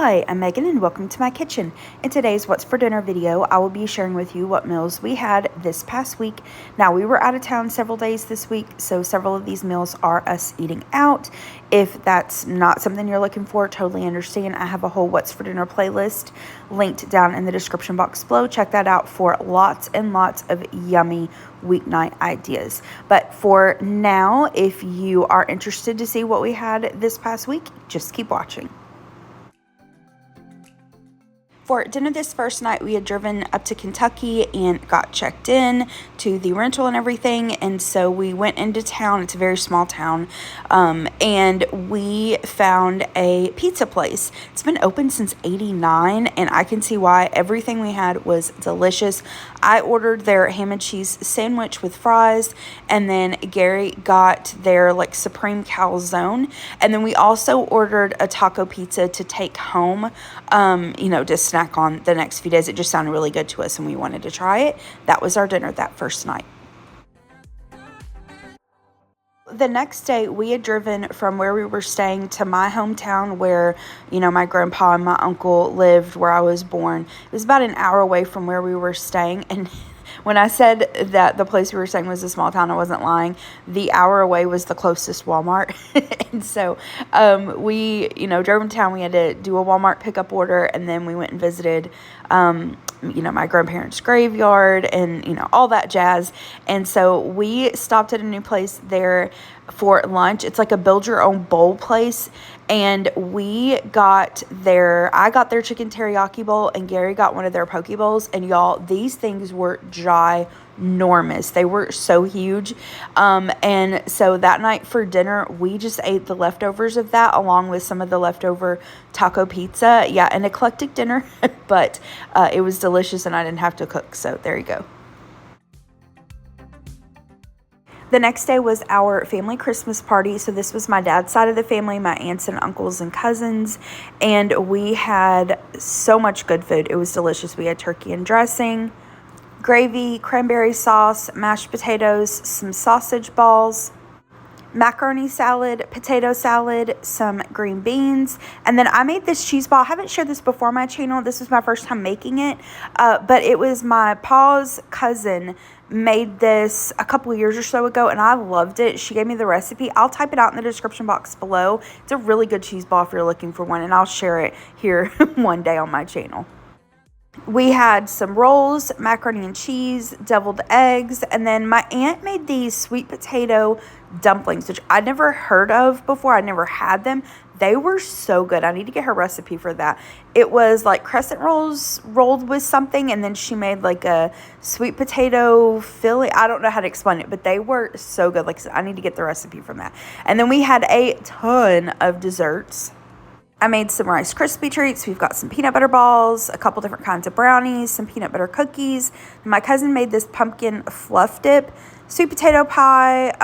Hi, I'm Megan and welcome to my kitchen. In today's What's for Dinner video, I will be sharing with you what meals we had this past week. Now, we were out of town several days this week, so several of these meals are us eating out. If that's not something you're looking for, totally understand. I have a whole What's for Dinner playlist linked down in the description box below. Check that out for lots and lots of yummy weeknight ideas. But for now, if you are interested to see what we had this past week, just keep watching. For dinner this first night, we had driven up to Kentucky and got checked in to the rental and everything. And so we went into town. It's a very small town. And we found a pizza place. It's been open since '89, and I can see why. Everything we had was delicious. I ordered their ham and cheese sandwich with fries, and then Gary got their supreme calzone. And then we also ordered a taco pizza to take home, to snack on the next few days. It just sounded really good to us and we wanted to try it. That was our dinner that first night. The next day, we had driven from where we were staying to my hometown where, my grandpa and my uncle lived, where I was born. It was about an hour away from where we were staying. And when I said that the place we were staying was a small town, I wasn't lying. The hour away was the closest Walmart. And so we, drove in town. We had to do a Walmart pickup order. And then we went and visited my grandparents' graveyard and, all that jazz. And so we stopped at a new place there for lunch. It's like a build your own bowl place. And I got their chicken teriyaki bowl and Gary got one of their poke bowls. And y'all, these things were ginormous. They were so huge. And so that night for dinner, we just ate the leftovers of that along with some of the leftover taco pizza. Yeah, an eclectic dinner, but it was delicious and I didn't have to cook. So there you go. The next day was our family Christmas party. So this was my dad's side of the family, my aunts and uncles and cousins. And we had so much good food. It was delicious. We had turkey and dressing, gravy, cranberry sauce, mashed potatoes, some sausage balls, macaroni salad, potato salad, some green beans, and then I made this cheese ball. I haven't shared this before on my channel. This was my first time making it, but it was my pa's cousin made this a couple of years or so ago, and I loved it. She gave me the recipe. I'll type it out in the description box below. It's a really good cheese ball if you're looking for one, and I'll share it here one day on my channel. We had some rolls, macaroni and cheese, deviled eggs, and then my aunt made these sweet potato dumplings, which I'd never heard of before. I never had them. They were so good. I need to get her recipe for that. It was like crescent rolls rolled with something, and then she made like a sweet potato filling. I don't know how to explain it, but they were so good. Like I said, I need to get the recipe from that. And then we had a ton of desserts. I made some Rice Krispie treats. We've got some peanut butter balls, a couple different kinds of brownies, some peanut butter cookies. My cousin made this pumpkin fluff dip, sweet potato pie,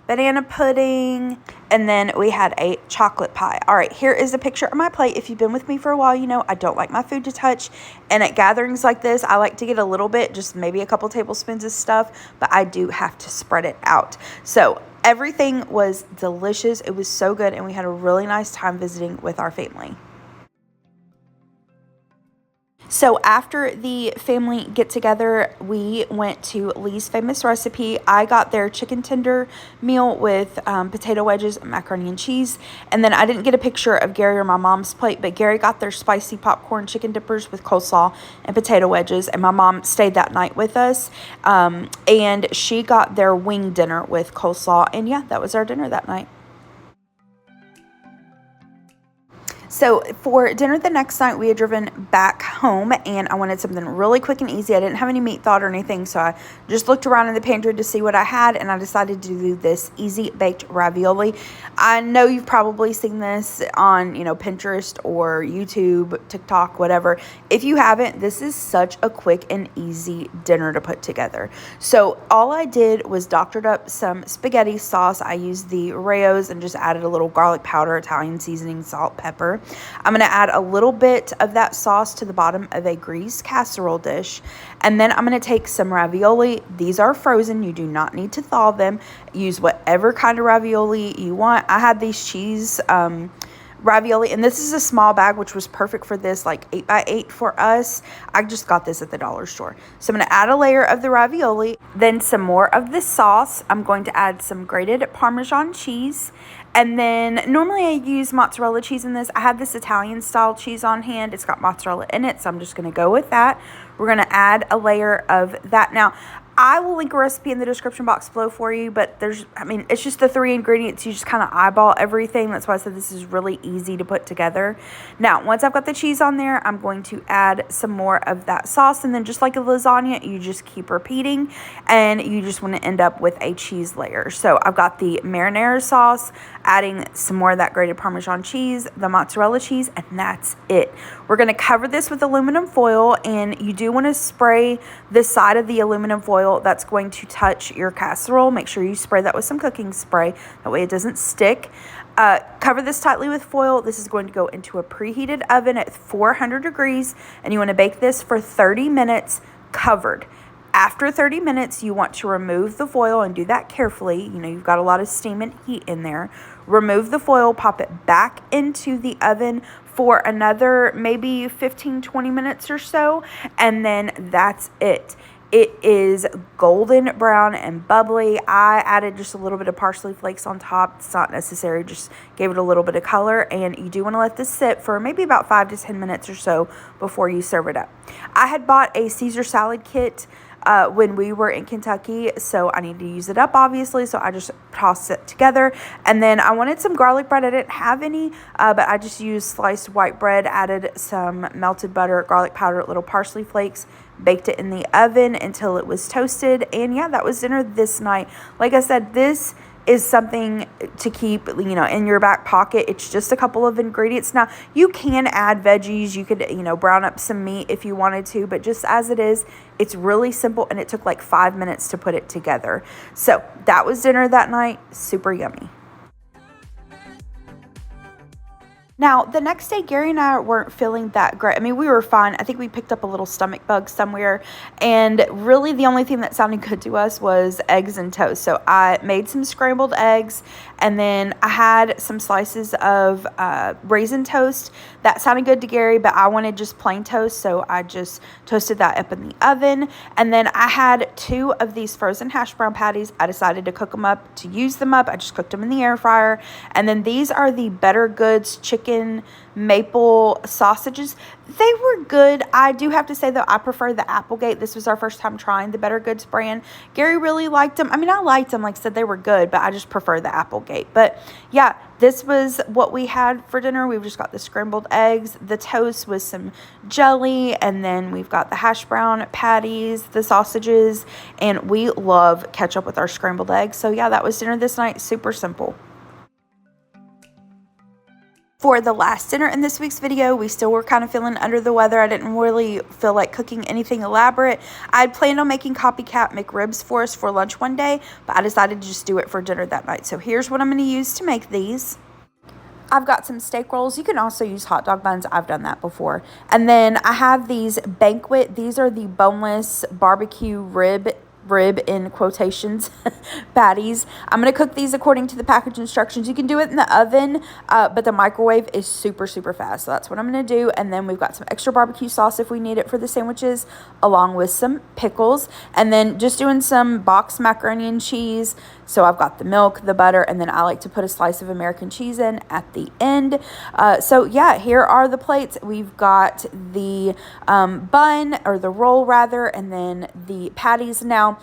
banana pudding, and then we had a chocolate pie. All right, here is a picture of my plate. If you've been with me for a while, you know I don't like my food to touch. And at gatherings like this, I like to get a little bit, just maybe a couple tablespoons of stuff, but I do have to spread it out. So everything was delicious. It was so good, and we had a really nice time visiting with our family. So after the family get together, we went to Lee's Famous Recipe. I got their chicken tender meal with potato wedges, macaroni and cheese. And then I didn't get a picture of Gary or my mom's plate, but Gary got their spicy popcorn chicken dippers with coleslaw and potato wedges. And my mom stayed that night with us. And she got their wing dinner with coleslaw. And yeah, that was our dinner that night. So for dinner the next night, we had driven back home, and I wanted something really quick and easy. I didn't have any meat thought or anything, so I just looked around in the pantry to see what I had, and I decided to do this easy baked ravioli. I know you've probably seen this on, Pinterest or YouTube, TikTok, whatever. If you haven't, this is such a quick and easy dinner to put together. So all I did was doctored up some spaghetti sauce. I used the Rao's and just added a little garlic powder, Italian seasoning, salt, pepper. I'm going to add a little bit of that sauce to the bottom of a greased casserole dish. And then I'm going to take some ravioli. These are frozen. You do not need to thaw them. Use whatever kind of ravioli you want. I had these cheese ravioli, and this is a small bag, which was perfect for this, like 8x8 for us. I just got this at the dollar store. So I'm going to add a layer of the ravioli, then some more of the sauce. I'm going to add some grated Parmesan cheese, and then normally I use mozzarella cheese in this. I have this Italian style cheese on hand. It's got mozzarella in it, so I'm just going to go with that. We're going to add a layer of that. Now, I will link a recipe in the description box below for you, but it's just the 3 ingredients. You just kind of eyeball everything. That's why I said this is really easy to put together. Now, once I've got the cheese on there, I'm going to add some more of that sauce, and then just like a lasagna, you just keep repeating, and you just want to end up with a cheese layer. So I've got the marinara sauce, adding some more of that grated Parmesan cheese, the mozzarella cheese, and that's it. We're going to cover this with aluminum foil, and you do want to spray the side of the aluminum foil that's going to touch your casserole. Make sure you spray that with some cooking spray. That way it doesn't stick. Cover this tightly with foil. This is going to go into a preheated oven at 400 degrees, and you want to bake this for 30 minutes covered. After 30 minutes, you want to remove the foil and do that carefully. You know, you've got a lot of steam and heat in there. Remove the foil, pop it back into the oven for another maybe 15-20 minutes or so, and then that's it. It is golden brown and bubbly. I added just a little bit of parsley flakes on top. It's not necessary, just gave it a little bit of color. And you do want to let this sit for maybe about 5 to 10 minutes or so before you serve it up. I had bought a Caesar salad kit when we were in Kentucky, so I need to use it up, obviously, so I just tossed it together. And then I wanted some garlic bread. I didn't have any, but I just used sliced white bread, added some melted butter, garlic powder, little parsley flakes, baked it in the oven until it was toasted. And yeah, that was dinner this night. Like I said, this is something to keep, in your back pocket. It's just a couple of ingredients. Now, you can add veggies. You could, brown up some meat if you wanted to, but just as it is, it's really simple, and it took like 5 minutes to put it together. So that was dinner that night. Super yummy. Now, the next day, Gary and I weren't feeling that great. I mean, we were fine. I think we picked up a little stomach bug somewhere. And really, the only thing that sounded good to us was eggs and toast. So I made some scrambled eggs, and then I had some slices of raisin toast. That sounded good to Gary, but I wanted just plain toast, so I just toasted that up in the oven. And then I had 2 of these frozen hash brown patties. I decided to cook them up, to use them up. I just cooked them in the air fryer. And then these are the Better Goods chicken maple sausages. They were good. I do have to say, though, I prefer the Applegate. This was our first time trying the Better Goods brand. Gary really liked them. I mean, I liked them. Like I said, they were good, but I just prefer the Applegate. But yeah, this was what we had for dinner. We've just got the scrambled eggs, the toast with some jelly, and then we've got the hash brown patties, the sausages, and we love ketchup with our scrambled eggs. So yeah, that was dinner this night. Super simple. For the last dinner in this week's video, we still were kind of feeling under the weather. I didn't really feel like cooking anything elaborate. I had planned on making Copycat McRibs for us for lunch one day, but I decided to just do it for dinner that night. So here's what I'm going to use to make these. I've got some steak rolls. You can also use hot dog buns. I've done that before. And then I have these Banquet. These are the boneless barbecue rib in quotations patties. I'm going to cook these according to the package instructions. You can do it in the oven, but the microwave is super fast. So that's what I'm going to do. And then we've got some extra barbecue sauce if we need it for the sandwiches, along with some pickles. And then just doing some boxed macaroni and cheese. So I've got the milk, the butter, and then I like to put a slice of American cheese in at the end. So yeah, here are the plates. We've got the bun, or the roll rather, and then the patties. Now,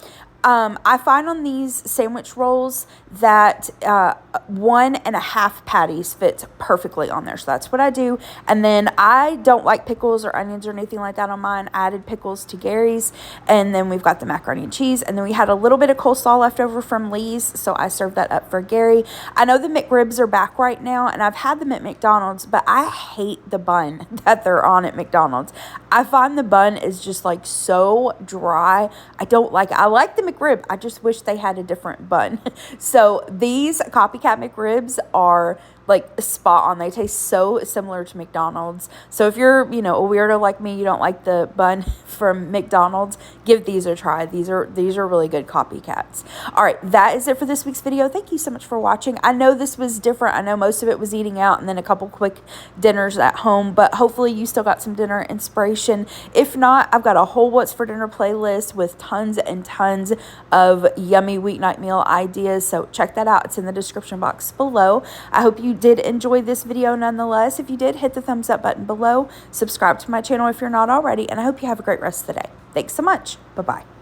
I find on these sandwich rolls that 1.5 patties fits perfectly on there. So that's what I do. And then I don't like pickles or onions or anything like that on mine. I added pickles to Gary's. And then we've got the macaroni and cheese. And then we had a little bit of coleslaw left over from Lee's, so I served that up for Gary. I know the McRibs are back right now, and I've had them at McDonald's, but I hate the bun that they're on at McDonald's. I find the bun is just like so dry. I don't like it. I like the McRib. I just wish they had a different bun. So these Copycat McRibs are like spot on. They taste so similar to McDonald's. So if you're, you know, a weirdo like me, you don't like the bun from McDonald's, give these a try. These are really good copycats. All right, that is it for this week's video. Thank you so much for watching. I know this was different. I know most of it was eating out and then a couple quick dinners at home, but hopefully you still got some dinner inspiration. If not, I've got a whole what's for dinner playlist with tons and tons of yummy weeknight meal ideas. So check that out. It's in the description box below. I hope you did enjoy this video nonetheless. If you did, hit the thumbs up button below. Subscribe to my channel if you're not already, and I hope you have a great rest of the day. Thanks so much. Bye-bye.